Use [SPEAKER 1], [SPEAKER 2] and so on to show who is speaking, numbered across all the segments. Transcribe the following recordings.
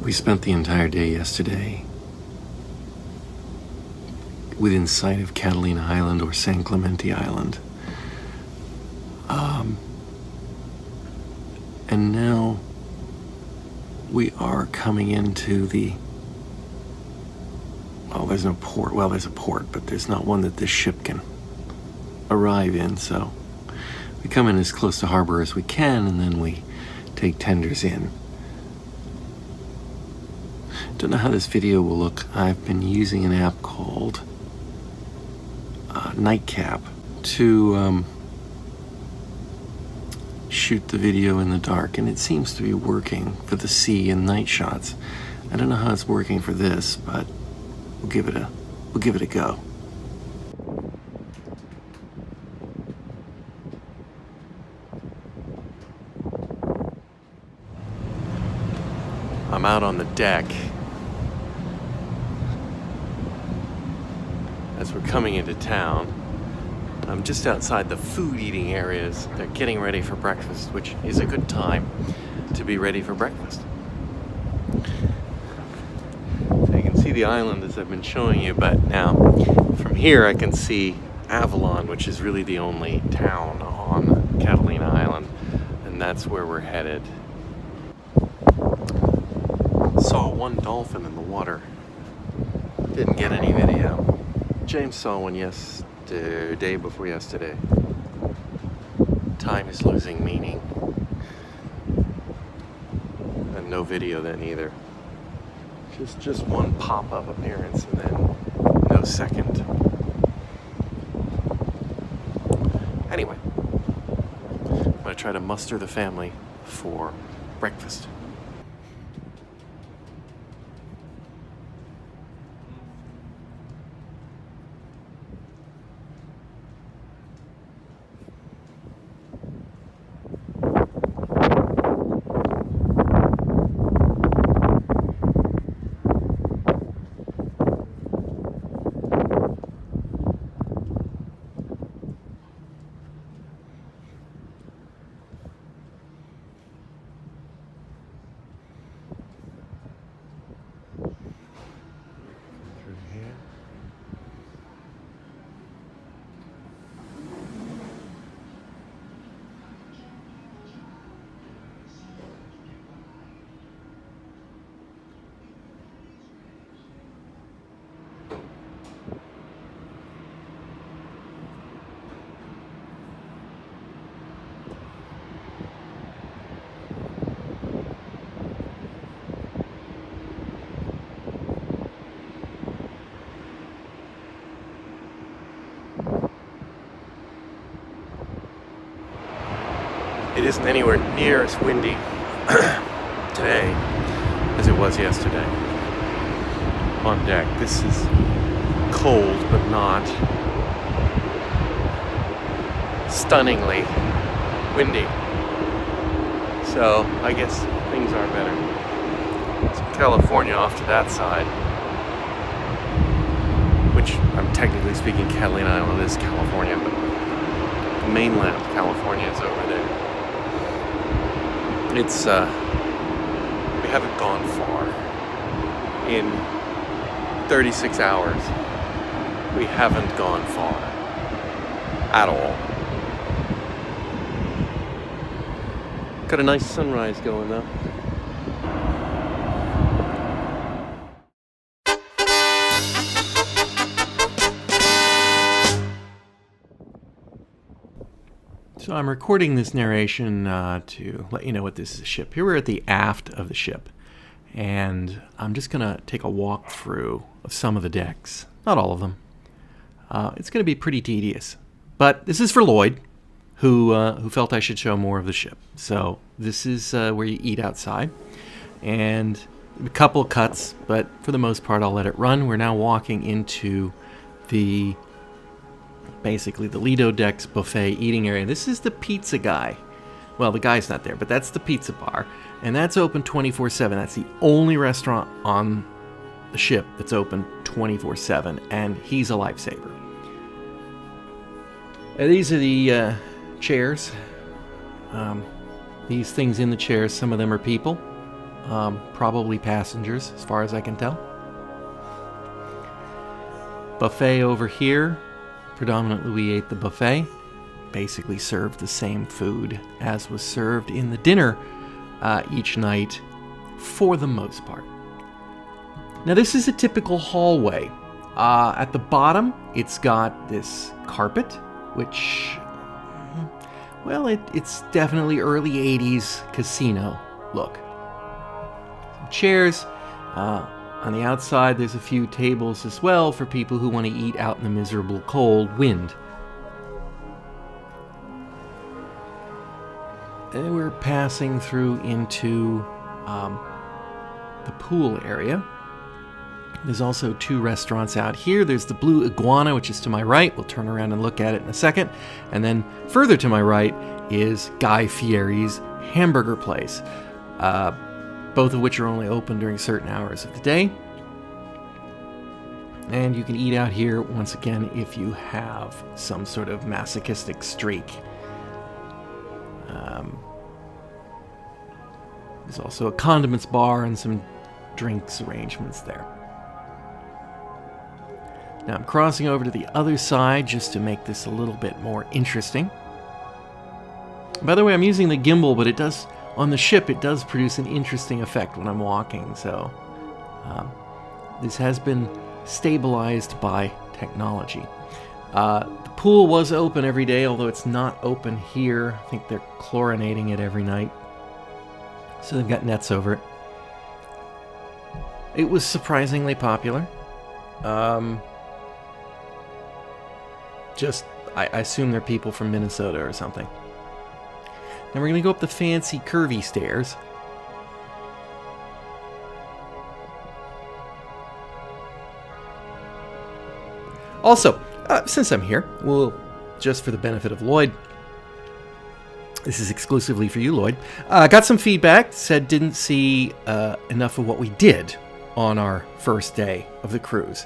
[SPEAKER 1] We spent the entire day yesterday within sight of Catalina Island or San Clemente Island. And now we are coming into the... Well, there's no port. Well, there's a port, but there's not one that this ship can arrive in, so we come in as close to harbor as we can, and then we take tenders in. Don't know how this video will look. I've been using an app called Nightcap to shoot the video in the dark, and it seems to be working for the sea and night shots. I don't know how it's working for this, but we'll give it a go. I'm out on the deck as we're coming into town. I'm just outside the food eating areas. They're getting ready for breakfast, which is a good time to be ready for breakfast. So you can see the island as I've been showing you, but now from here I can see Avalon, which is really the only town on Catalina Island, and that's where we're headed. Saw one dolphin in the water. Didn't get any video. James saw one day before yesterday. Time is losing meaning. And no video then either. Just one pop-up appearance and then no second. Anyway, I'm gonna try to muster the family for breakfast. It isn't anywhere near as windy today as it was yesterday on deck. This is cold, but not stunningly windy. So I guess things are better. It's California off to that side, which I'm technically speaking Catalina Island is California, but the mainland of California is over there. It's, we haven't gone far. In 36 hours, we haven't gone far at all. Got a nice sunrise going though. So I'm recording this narration to let you know what this is a ship. Here we're at the aft of the ship, and I'm just going to take a walk through of some of the decks. Not all of them. It's going to be pretty tedious, but this is for Lloyd, who felt I should show more of the ship. So this is where you eat outside, and a couple of cuts, but for the most part I'll let it run. We're now walking into basically the Lido Decks buffet eating area. This is the pizza guy. Well, the guy's not there, but that's the pizza bar, and that's open 24/7. That's the only restaurant on the ship that's open 24/7, and he's a lifesaver. These are the chairs. These things in the chairs, some of them are people. probably passengers, as far as I can tell. Buffet over here. Predominantly we ate the buffet. Basically served the same food as was served in the dinner each night, for the most part. Now this is a typical hallway. At the bottom, it's got this carpet, which, well, it's definitely early 80s casino look. Some chairs. On the outside, there's a few tables as well for people who want to eat out in the miserable cold wind. And we're passing through into the pool area. There's also 2 restaurants out here. There's the Blue Iguana, which is to my right. We'll turn around and look at it in a second. And then further to my right is Guy Fieri's hamburger place. Both of which are only open during certain hours of the day. And you can eat out here, once again, if you have some sort of masochistic streak. There's also a condiments bar and some drinks arrangements there. Now I'm crossing over to the other side just to make this a little bit more interesting. By the way, I'm using the gimbal, but it does... On the ship, it does produce an interesting effect when I'm walking, so this has been stabilized by technology. The pool was open every day, although it's not open here. I think they're chlorinating it every night, so they've got nets over it. It was surprisingly popular. I assume they're people from Minnesota or something. Now we're going to go up the fancy curvy stairs. Also, since I'm here, we'll, just for the benefit of Lloyd, this is exclusively for you, Lloyd, got some feedback, said didn't see enough of what we did on our first day of the cruise.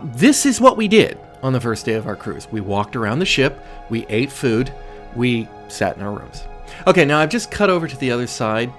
[SPEAKER 1] This is what we did on the first day of our cruise. We walked around the ship, we ate food, we sat in our rooms. Okay, now I've just cut over to the other side.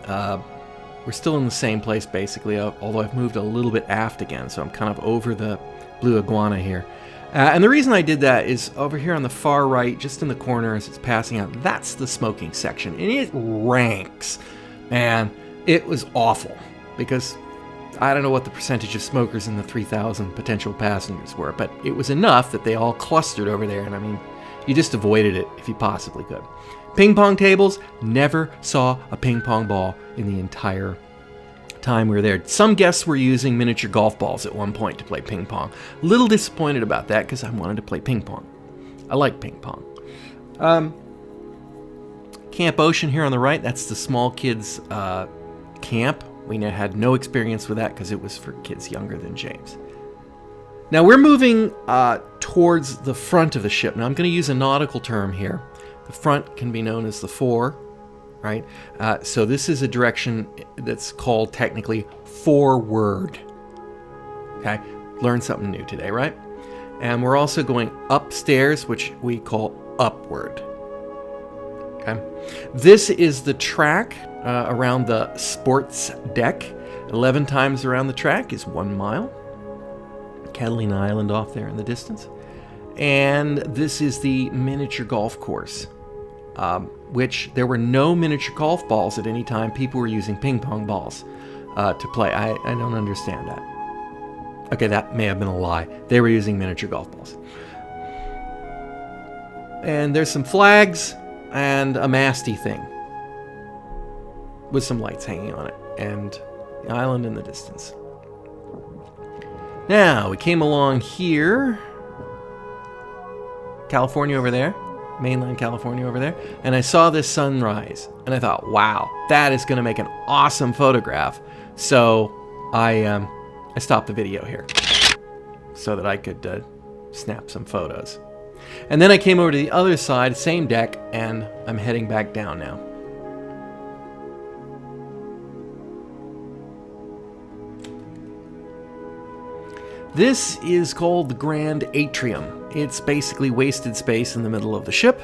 [SPEAKER 1] We're still in the same place, basically, although I've moved a little bit aft again, so I'm kind of over the Blue Iguana here. And the reason I did that is over here on the far right, just in the corner as it's passing out, that's the smoking section, and it ranks. Man, it was awful, because I don't know what the percentage of smokers in the 3,000 potential passengers were, but it was enough that they all clustered over there, and I mean, you just avoided it if you possibly could. Ping pong tables, never saw a ping pong ball in the entire time we were there. Some guests were using miniature golf balls at one point to play ping pong. A little disappointed about that because I wanted to play ping pong. I like ping pong. Camp Ocean here on the right, that's the small kids camp. We had no experience with that because it was for kids younger than James. Now we're moving towards the front of the ship. Now I'm going to use a nautical term here. The front can be known as the fore, right? So this is a direction that's called technically forward. Okay, learned something new today, right? And we're also going upstairs, which we call upward. Okay, this is the track around the sports deck. 11 times around the track is 1 mile. Catalina Island off there in the distance. And this is the miniature golf course, which there were no miniature golf balls at any time. People were using ping pong balls to play. I don't understand that. Okay, that may have been a lie. They were using miniature golf balls. And there's some flags and a masty thing with some lights hanging on it, and the island in the distance. Now, we came along here, California over there, mainland California over there, and I saw this sunrise, and I thought, wow, that is going to make an awesome photograph. So I stopped the video here so that I could snap some photos. And then I came over to the other side, same deck, and I'm heading back down now. This is called the Grand Atrium. It's basically wasted space in the middle of the ship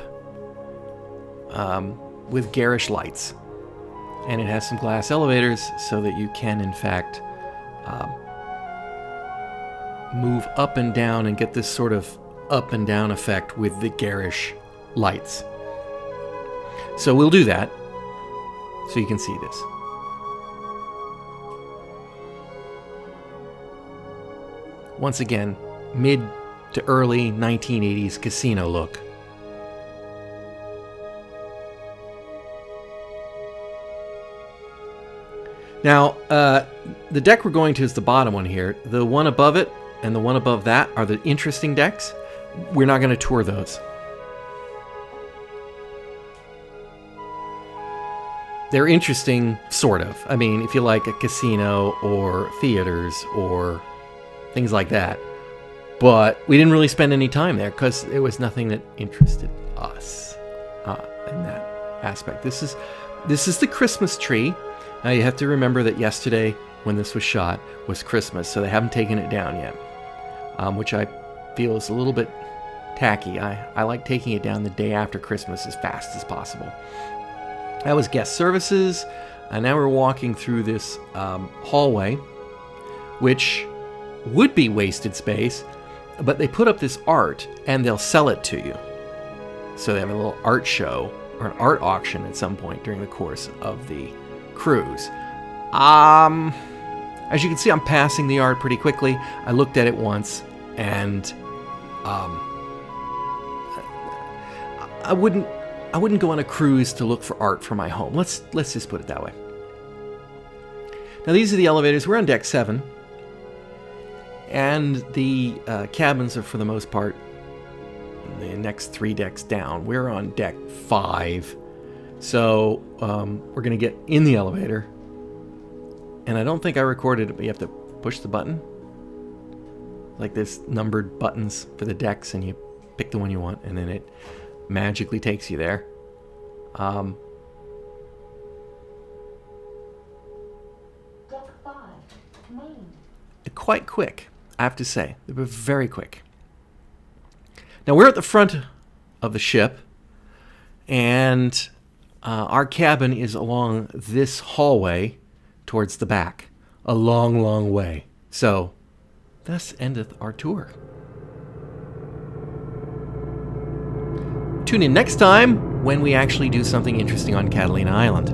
[SPEAKER 1] with garish lights. And it has some glass elevators so that you can, in fact, move up and down and get this sort of up and down effect with the garish lights. So we'll do that so you can see this. Once again, mid to early 1980s casino look. Now, the deck we're going to is the bottom one here. The one above it and the one above that are the interesting decks. We're not going to tour those. They're interesting, sort of. I mean, if you like a casino or theaters or things like that. But we didn't really spend any time there because there was nothing that interested us in that aspect. This is the Christmas tree. Now you have to remember that yesterday, when this was shot, was Christmas, so they haven't taken it down yet, which I feel is a little bit tacky. I like taking it down the day after Christmas as fast as possible. That was guest services, and now we're walking through this hallway, which would be wasted space, but they put up this art, and they'll sell it to you. So they have a little art show, or an art auction at some point during the course of the cruise. As you can see, I'm passing the art pretty quickly. I looked at it once, and I wouldn't go on a cruise to look for art for my home. Let's just put it that way. Now these are the elevators. We're on deck 7, and the cabins are for the most part the next 3 decks down. We're on deck 5, so we're going to get in the elevator. And I don't think I recorded it, but you have to push the button. Like there's numbered buttons for the decks, and you pick the one you want, and then it magically takes you there.
[SPEAKER 2] Deck 5, main.
[SPEAKER 1] Quite quick, I have to say. They were very quick. Now we're at the front of the ship, and our cabin is along this hallway towards the back. A long, long way. So, thus endeth our tour. Tune in next time when we actually do something interesting on Catalina Island.